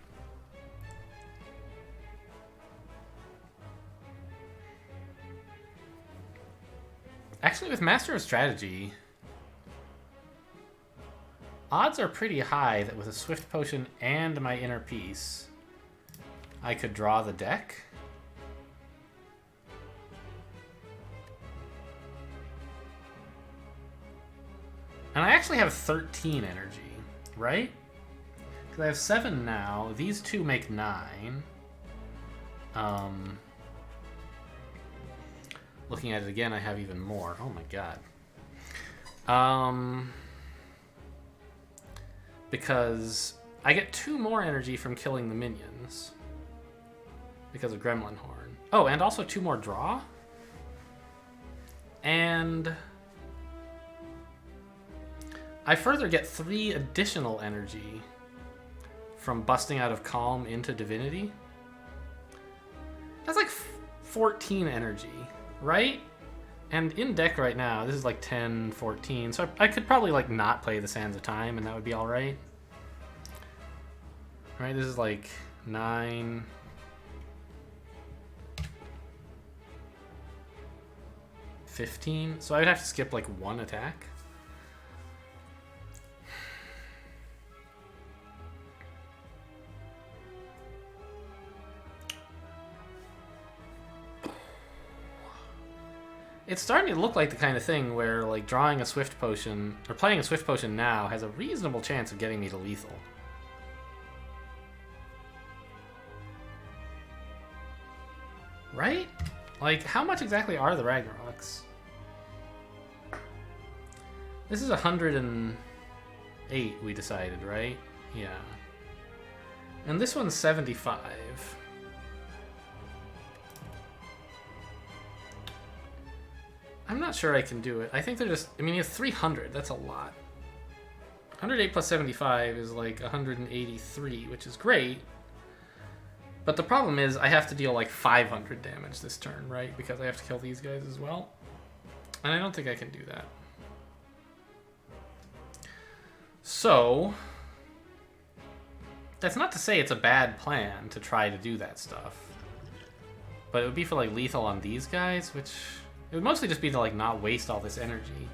Speaker 1: Actually, with Master of Strategy, odds are pretty high that with a Swift Potion and my Inner Peace, I could draw the deck. And I actually have 13 energy, right? Because I have 7 now. These 2 make 9. Looking at it again, I have even more. Oh my god. Because I get 2 more energy from killing the minions. Because of Gremlin Horn. Oh, and also 2 more draw. And I further get 3 additional energy from busting out of Calm into Divinity. That's like 14 energy. Right? And in deck right now, this is like 10, 14, so I could probably like not play the Sands of Time and that would be alright. Right, this is like 9... 15, so I would have to skip like 1 attack. It's starting to look like the kind of thing where, like, drawing a Swift Potion, or playing a Swift Potion now, has a reasonable chance of getting me to lethal. Right? Like, how much exactly are the Ragnaroks? This is 108, we decided, right? Yeah. And this one's 75. I'm not sure I can do it. I think they're just... I mean, you have 300. That's a lot. 108 plus 75 is like 183, which is great. But the problem is I have to deal like 500 damage this turn, right? Because I have to kill these guys as well. And I don't think I can do that. So... That's not to say it's a bad plan to try to do that stuff. But it would be for like lethal on these guys, which... It would mostly just be to like not waste all this energy.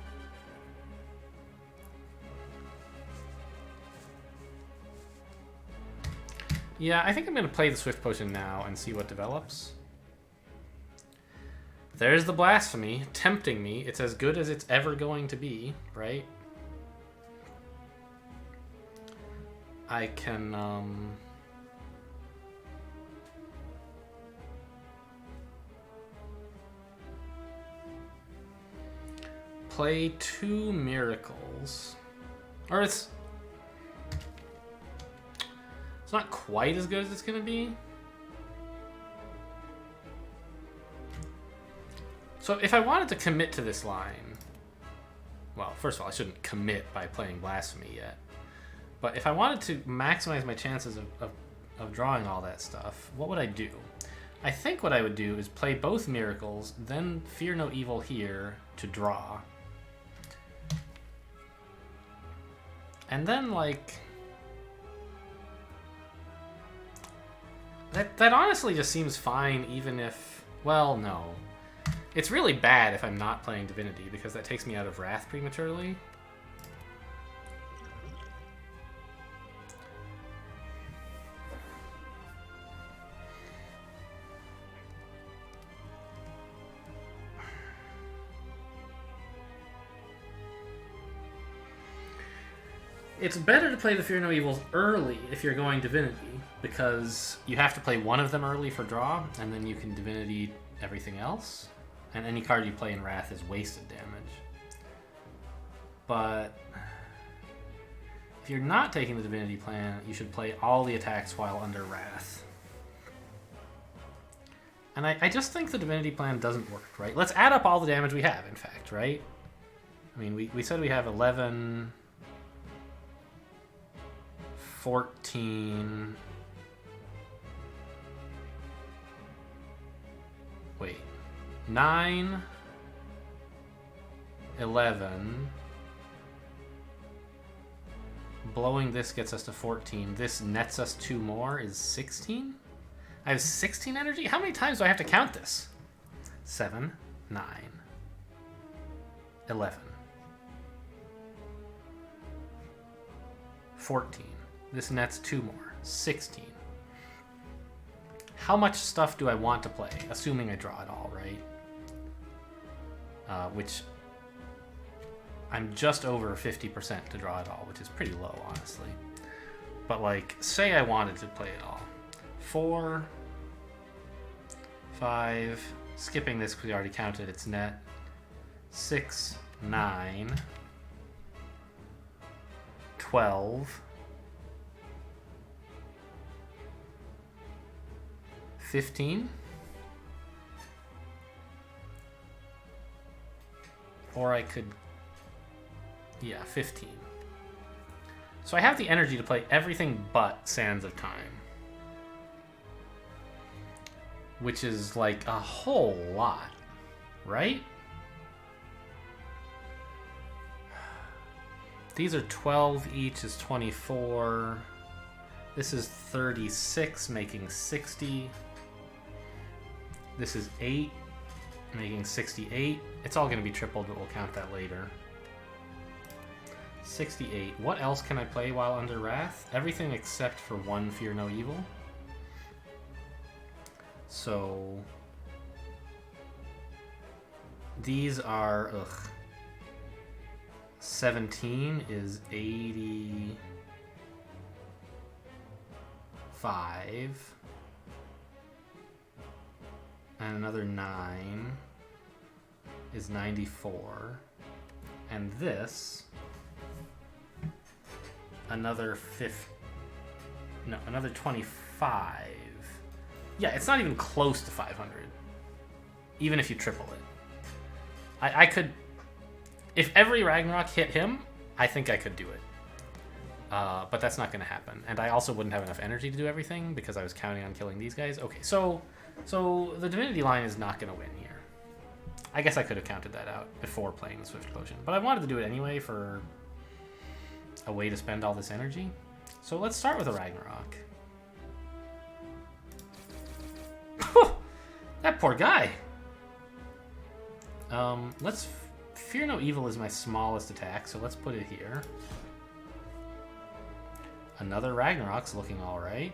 Speaker 1: Yeah, I think I'm going to play the Swift Potion now and see what develops. There's the Blasphemy, tempting me. It's as good as it's ever going to be, right? I can, play 2 Miracles. Or it's not quite as good as it's going to be. So if I wanted to commit to this line... Well, first of all, I shouldn't commit by playing Blasphemy yet. But if I wanted to maximize my chances of drawing all that stuff, what would I do? I think what I would do is play both Miracles, then Fear No Evil here to draw. And then, like... That honestly just seems fine, even if... Well, no. It's really bad if I'm not playing Divinity, because that takes me out of Wrath prematurely. It's better to play the Fear No Evils early if you're going Divinity, because you have to play one of them early for draw, and then you can Divinity everything else. And any card you play in Wrath is wasted damage. But if you're not taking the Divinity plan, you should play all the attacks while under Wrath. And I just think the Divinity plan doesn't work, right? Let's add up all the damage we have, in fact, right? I mean, we said we have 11... 14... Wait. 9... 11... Blowing this gets us to 14. This nets us 2 more is 16? I have 16 energy? How many times do I have to count this? 7, 9, 11, 14. This nets 2 more. 16. How much stuff do I want to play? Assuming I draw it all, right? Which... I'm just over 50% to draw it all, which is pretty low, honestly. But, like, say I wanted to play it all. 4... 5... Skipping this because we already counted its net. 6, 9... 12... 15? Or I could... Yeah, 15. So I have the energy to play everything but Sands of Time. Which is like a whole lot, right? These are 12 each is 24. This is 36, making 60. This is 8, making 68. It's all going to be tripled, but we'll count that later. 68. What else can I play while under Wrath? Everything except for 1 Fear No Evil. So... These are... 17 is 85. And another 9 is 94. And this... Another another 25. Yeah, it's not even close to 500. Even if you triple it. I could... If every Ragnarok hit him, I think I could do it. But that's not going to happen. And I also wouldn't have enough energy to do everything because I was counting on killing these guys. Okay, so the Divinity line is not going to win here. I guess I could have counted that out before playing the Swift Potion. But I wanted to do it anyway for a way to spend all this energy. So let's start with a Ragnarok. That poor guy. Let's... Fear No Evil is my smallest attack, so let's put it here. Another Ragnarok's looking alright.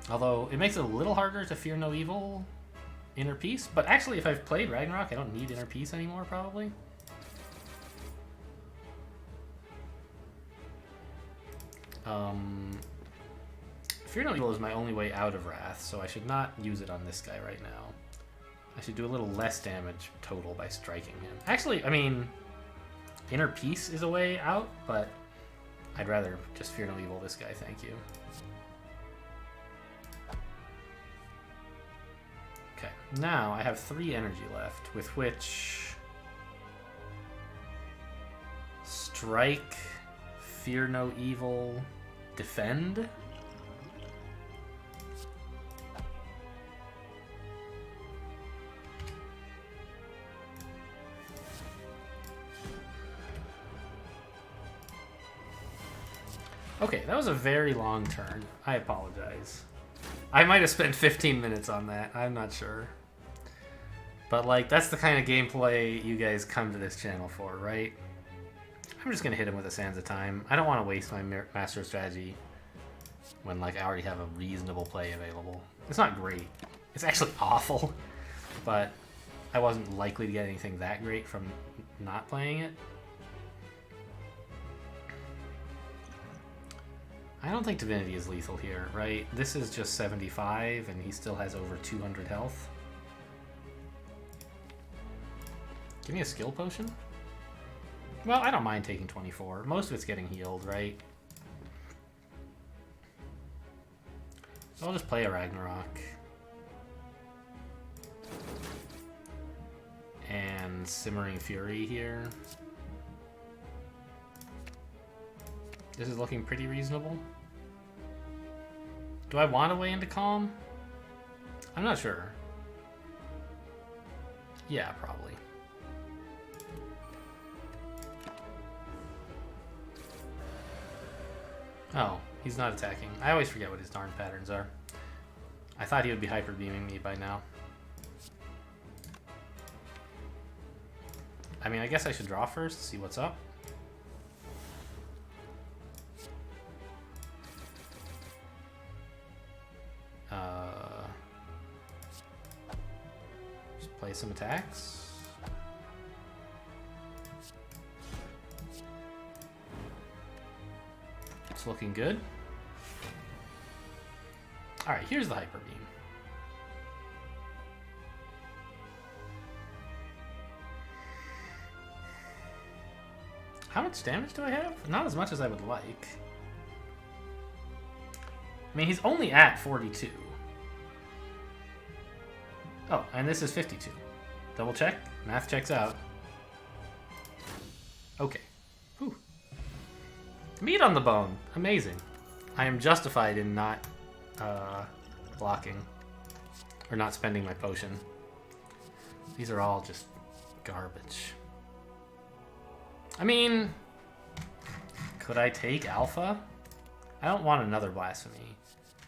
Speaker 1: Although, it makes it a little harder to Fear No Evil Inner Peace. But actually, if I've played Ragnarok, I don't need Inner Peace anymore, probably. Fear No Evil is my only way out of Wrath, so I should not use it on this guy right now. I should do a little less damage total by striking him. Actually, I mean, Inner Peace is a way out, but I'd rather just Fear No Evil this guy, thank you. Okay, now I have 3 energy left, with which... Strike, Fear No Evil, Defend? Okay, that was a very long turn. I apologize. I might have spent 15 minutes on that. I'm not sure. But, like, that's the kind of gameplay you guys come to this channel for, right? I'm just going to hit him with a Sands of Time. I don't want to waste my Master of Strategy when, like, I already have a reasonable play available. It's not great. It's actually awful. But I wasn't likely to get anything that great from not playing it. I don't think Divinity is lethal here, right? This is just 75, and he still has over 200 health. Give me a skill potion? Well, I don't mind taking 24. Most of it's getting healed, right? So I'll just play a Ragnarok. And Simmering Fury here. This is looking pretty reasonable. Do I want to weigh into Calm? I'm not sure. Yeah, probably. Oh, he's not attacking. I always forget what his darn patterns are. I thought he would be hyper beaming me by now. I mean, I guess I should draw first, see what's up. Just play some attacks. It's looking good. Alright, here's the Hyper Beam. How much damage do I have? Not as much as I would like. I mean, he's only at 42. Oh, and this is 52. Double check. Math checks out. Okay. Whew. Meat on the bone. Amazing. I am justified in not blocking. Or not spending my potion. These are all just garbage. I mean, could I take Alpha? I don't want another Blasphemy.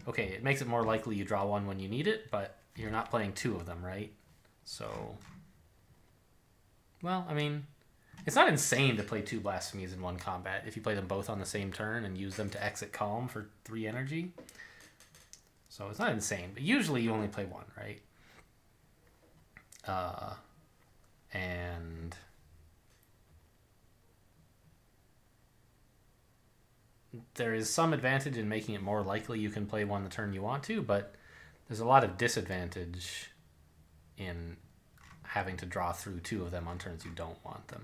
Speaker 1: Okay, it makes it more likely you draw one when you need it, but you're not playing two of them, right? So, well, I mean, it's not insane to play two Blasphemies in one combat if you play them both on the same turn and use them to exit Calm for 3 energy. So it's not insane, but usually you only play one, right? And there is some advantage in making it more likely you can play one the turn you want to, but there's a lot of disadvantage in having to draw through 2 of them on turns you don't want them.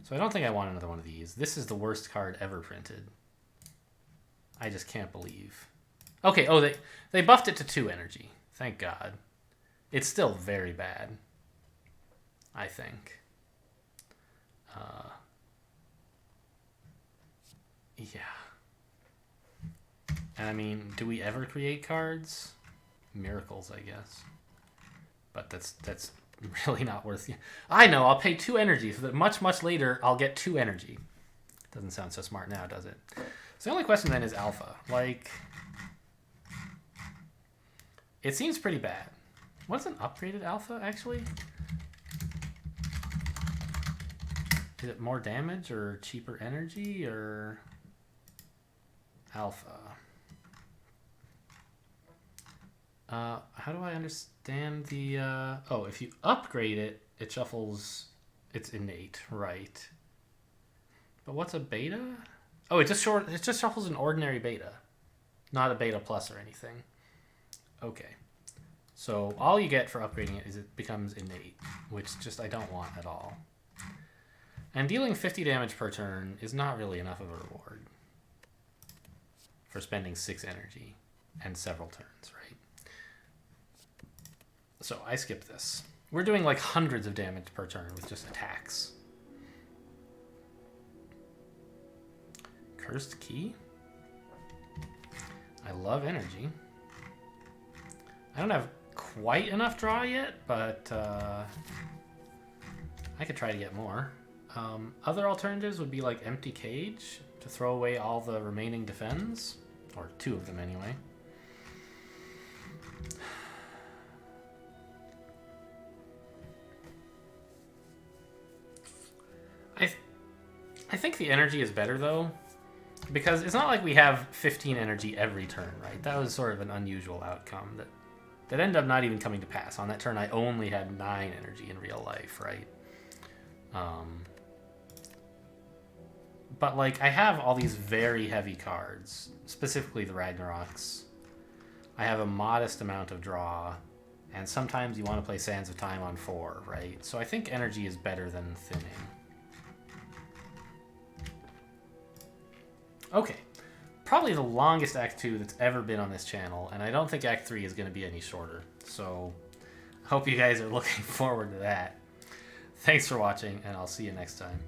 Speaker 1: So I don't think I want another one of these. This is the worst card ever printed. I just can't believe. Okay, oh, they buffed it to 2 energy. Thank God. It's still very bad. I think. Yeah. And I mean, do we ever create cards? Miracles, I guess. But that's really not worth it. I know, I'll pay 2 energy so that much later I'll get 2 energy. Doesn't sound so smart now, does it? So the only question then is alpha. Like, it seems pretty bad. What's an upgraded alpha, actually? Is it more damage or cheaper energy or alpha? How do I understand the... Oh, if you upgrade it, it shuffles... It's innate, right. But what's a beta? Oh, it just shuffles an ordinary beta. Not a beta plus or anything. Okay. So all you get for upgrading it is it becomes innate, which just I don't want at all. And dealing 50 damage per turn is not really enough of a reward for spending 6 energy and several turns, right? So I skip this. We're doing like hundreds of damage per turn with just attacks. Cursed Key? I love energy. I don't have quite enough draw yet, but I could try to get more. Other alternatives would be like Empty Cage to throw away all the remaining defends, or 2 of them anyway. I think the energy is better though, because it's not like we have 15 energy every turn, right? That was sort of an unusual outcome that ended up not even coming to pass. On that turn, I only had 9 energy in real life, right? But like, I have all these very heavy cards, specifically the Ragnaroks. I have a modest amount of draw, and sometimes you want to play Sands of Time on 4, right? So I think energy is better than thinning. Okay, probably the longest Act 2 that's ever been on this channel, and I don't think Act 3 is going to be any shorter. So I hope you guys are looking forward to that. Thanks for watching, and I'll see you next time.